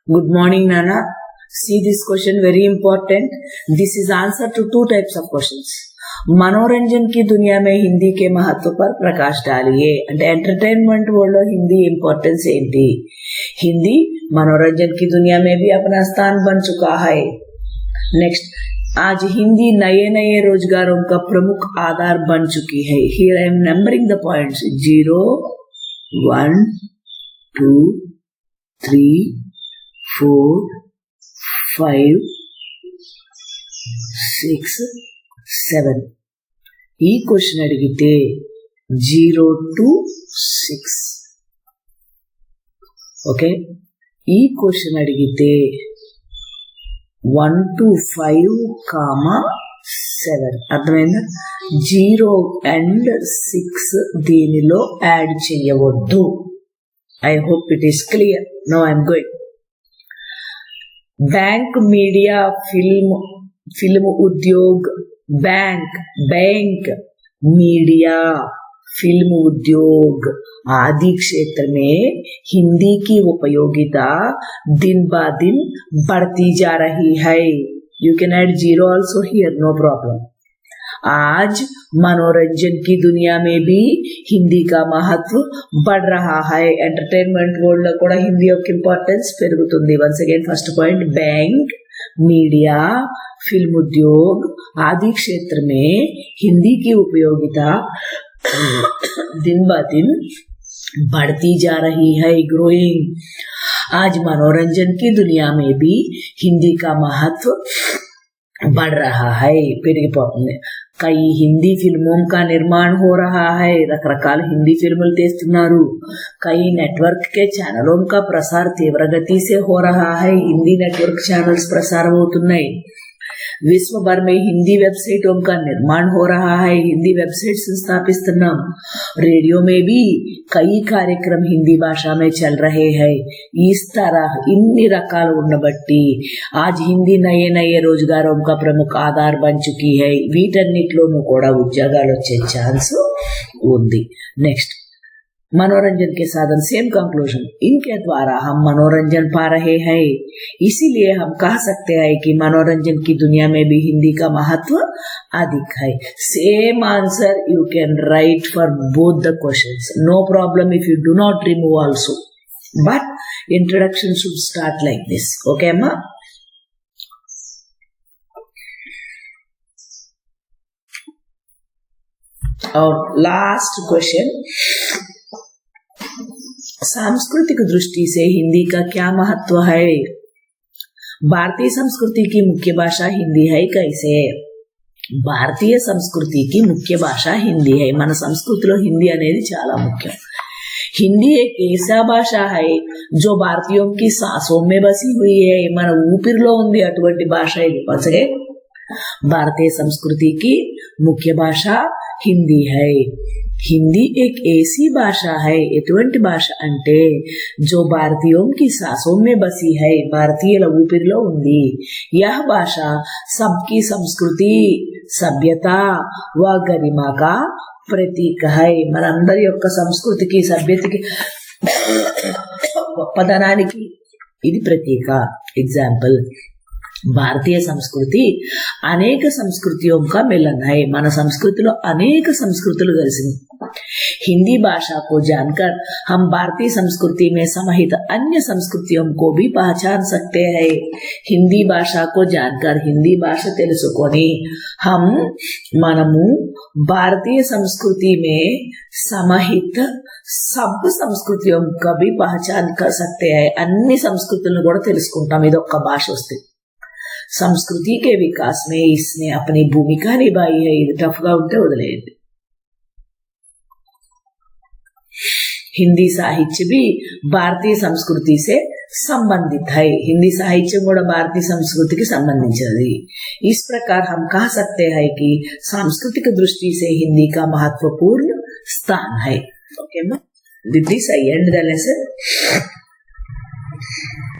Good morning, Nana. See this question, very important. This is answer to two types of questions. मनोरंजन की दुनिया में हिंदी के महत्व पर प्रकाश डालिए. అంటే ఎంటర్టైన్మెంట్ वर्ल्ड లో हिंदी इंपॉर्टेंस ఏంటి? हिंदी मनोरंजन की दुनिया में भी अपना स्थान बन चुका है. नेक्स्ट, आज हिंदी नए नए रोजगारों का प्रमुख आधार बन चुकी है. Here I am numbering the points 0 1 2 3 4 5 6 7. ఈ క్వశ్చన్ అడిగితే 0 to 6. ఓకే, ఈ క్వశ్చన్ అడిగితే 1 to 5, 7. అర్థమైందా? 0 and 6 దీనిలో యాడ్ చేయవద్దు. I hope it is clear. Now I'm going. Bank, media, film उद्योग. बैंक, मीडिया, फिल्म उद्योग आदि क्षेत्र में हिंदी की उपयोगिता दिन ब दिन बढ़ती जा रही है. You can add 0 also here, no problem. आज मनोरंजन की दुनिया में भी हिंदी का महत्व बढ़ रहा है. ఎంటర్టైన్మెంట్ వరల్డ్ లో కూడా హిందీ యొక్క ఇంపార్టెన్స్ పెరుగుతుంది. Once again first point, bank, media, film उद्योग आदि क्षेत्र में हिंदी की उपयोगिता दिन ब दिन बढ़ती जा रही है, ग्रोइंग. आज मनोरंजन की दुनिया में भी हिंदी का महत्व बढ़ रहा है, పెరిగిపోతుంది. कई हिंदी फिल्मों का निर्माण हो रहा है. రకరకాల హిందీ ఫిల్ములు తీస్తున్నారు. कई नेटवर्क के चैनलों का प्रसार तीव्र गति से हो रहा है. हिंदी नेटवर्क चैनल्स प्रसार అవుతున్నాయి. विश्व भर में हिंदी वेबसाइटों का निर्माण हो रहा है. हिंदी वेबसाइट्स स्थापिస్తున్నాం. रेडियो में भी कई कार्यक्रम हिंदी भाषा में चल रहे हैं. इस तरह इन्नी रकाలు ఉండబట్టి आज हिंदी नए नए रोजगारों का प्रमुख आधार बन चुकी है. వీటన్నిటిలోనూ కూడా ఉద్యోగాలు వచ్చే ఛాన్స్ ఉంది. నెక్స్ట్, मनोरंजन के साधन, सेम कंक्लूजन. इनके द्वारा हम मनोरंजन पा रहे हैं. इसीलिए हम कह सकते हैं कि मनोरंजन की दुनिया में भी हिंदी का महत्व अधिक है. Same answer you can write for both the questions. No problem if you do not remove also. But introduction should start like this. Okay अम्मा? और लास्ट क्वेश्चन, सांस्कृतिक दृष्टि से हिंदी का क्या महत्व है? भारतीय संस्कृति की मुख्य भाषा हिंदी है. कैसे? భారతీయ సంస్కృతికి ముఖ్య భాష హిందీ है. మన సంస్కృతిలో హిందీ అనేది చాలా ముఖ్యం. हिंदी एक ऐसा भाषा है जो भारतीयों की सांसों में बसी हुई है. మన ఊపిరిలో ఉంది అటువంటి భాష ఇది. పచ్చగే భారతీయ సంస్కృతికి ముఖ్య భాష హిందీ है. हिंदी एक ऐसी भाषा है, ఎటువంటి భాష అంటే जो भारतीयों की सांसों में बसी है, భారతీయుల ఊపిరిలో ఉంది. यह भाषा सबकी संस्कृति, सभ्यता व गरिमा का प्रतीक है. మనందరి యొక్క సంస్కృతికి, సభ్యతకి, గొప్పదనానికి ఇది ప్రతీక. ఎగ్జాంపుల్, భారతీయ సంస్కృతి అనేక సంస్కృతిयों का मिलन है. మన సంస్కృతిలో అనేక సంస్కృతులు కలిసింది. हिंदी भाषा को जानकर हम भारतीय संस्कृति में समाहित अन्य संस्कृतियों को भी पहचान सकते हैं. हिंदी भाषा को जानकर, हिंदी భాష తెలుసుకొని మనము भारतीय संस्कृति में समाहित सब संस्कृतियों का भी पहचान कर सकते हैं. అన్ని సంస్కృతులను కూడా తెలుసుకుంటాం ఇది ఒక్క భాష వస్తే. संस्कृति के विकास में इसने अपनी भूमिका निभाई है. ఇది టఫ్ గా ఉంటే వదిలేయండి. हिंदी साहित्य भी भारतीय संस्कृति से संबंधित है. हिंदी साहित्य కూడా భారతీయ సంస్కృతికి సంబంధించినది. इस प्रकार हम कह सकते हैं कि सांस्कृतिक दृष्टि से हिंदी का महत्वपूर्ण स्थान है. Okay, with this I end the lesson.